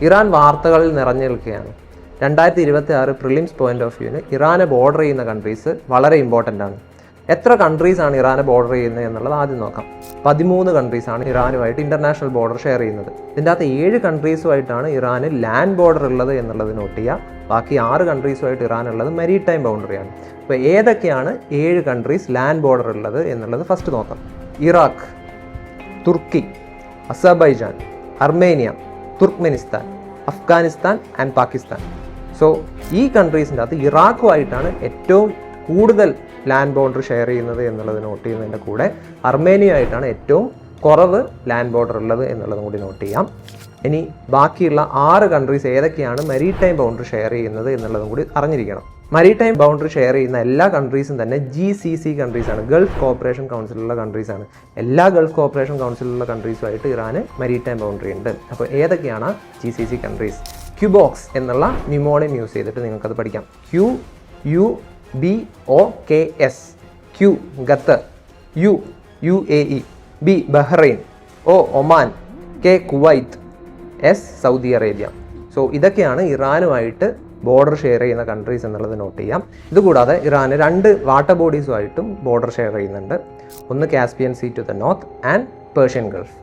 Iran വാർത്തകളിൽ നിറഞ്ഞു നിൽക്കുകയാണ്. 2026 പ്രിലിംസ് പോയിന്റ് ഓഫ് വ്യൂവിന് ഇറാനെ ബോർഡർ ചെയ്യുന്ന കൺട്രീസ് വളരെ ഇമ്പോർട്ടൻ്റ് ആണ്. എത്ര കൺട്രീസാണ് ഇറാനെ ബോർഡർ ചെയ്യുന്നത് എന്നുള്ളത് ആദ്യം നോക്കാം. 13 കൺട്രീസാണ് ഇറാനുമായിട്ട് ഇൻ്റർനാഷണൽ ബോർഡർ ഷെയർ ചെയ്യുന്നത്. ഇതിൻ്റെ അകത്ത് 7 കൺട്രീസുമായിട്ടാണ് ഇറാന് ലാൻഡ് ബോർഡർ ഉള്ളത് എന്നുള്ളത് നോട്ട് ചെയ്യുക. ബാക്കി 6 കൺട്രീസുമായിട്ട് ഇറാൻ ഉള്ളത് മെരിടൈം ബൗണ്ടറിയാണ്. അപ്പോൾ ഏതൊക്കെയാണ് 7 കൺട്രീസ് ലാൻഡ് ബോർഡർ ഉള്ളത് എന്നുള്ളത് ഫസ്റ്റ് നോക്കാം. Iraq, Turkey, Azerbaijan, Armenia, Turkmenistan, Afghanistan and Pakistan. So ഈ കൺട്രീസിൻ്റെ അകത്ത് ഇറാഖുമായിട്ടാണ് ഏറ്റവും കൂടുതൽ ലാൻഡ് ബോർഡർ ഷെയർ ചെയ്യുന്നത് എന്നുള്ളത് നോട്ട് ചെയ്യുന്നതിൻ്റെ കൂടെ അർമേനിയയായിട്ടാണ് ഏറ്റവും കുറവ് ലാൻഡ് ബോർഡർ ഉള്ളത് എന്നുള്ളതും കൂടി നോട്ട് ചെയ്യാം. ഇനി ബാക്കിയുള്ള 6 കൺട്രീസ് ഏതൊക്കെയാണ് മെരിടൈം ബൗണ്ടറി ഷെയർ ചെയ്യുന്നത് എന്നുള്ളതും കൂടി അറിഞ്ഞിരിക്കണം. മെരിടൈം ബൗണ്ടറി ഷെയർ ചെയ്യുന്ന എല്ലാ കൺട്രീസും തന്നെ GCC കൺട്രീസാണ്, ഗൾഫ് കോപ്പറേഷൻ കൗൺസിലുള്ള കൺട്രീസാണ്. എല്ലാ ഗൾഫ് കോപ്പറേഷൻ കൗൺസിലുള്ള കൺട്രീസുമായിട്ട് ഇറാന് മെരിടൈം ബൗണ്ടറി ഉണ്ട്. അപ്പോൾ ഏതൊക്കെയാണ് GCC കൺട്രീസ്? ക്യൂബോക്സ് എന്നുള്ള ന്യൂമോണിയം യൂസ് ചെയ്തിട്ട് നിങ്ങൾക്കത് പഠിക്കാം. QUBOKS, Q Qatar, UAE, B Bahrain, O Oman, K Kuwait, S Saudi Arabia. So ഇതൊക്കെയാണ് ഇറാനുമായിട്ട് ബോർഡർ ഷെയർ ചെയ്യുന്ന കൺട്രീസ് എന്നുള്ളത് നോട്ട് ചെയ്യാം. ഇതുകൂടാതെ ഇറാന് 2 വാട്ടർ ബോഡീസുമായിട്ടും ബോർഡർ ഷെയർ ചെയ്യുന്നുണ്ട്. ഒന്ന് Caspian Sea to the north and Persian Gulf.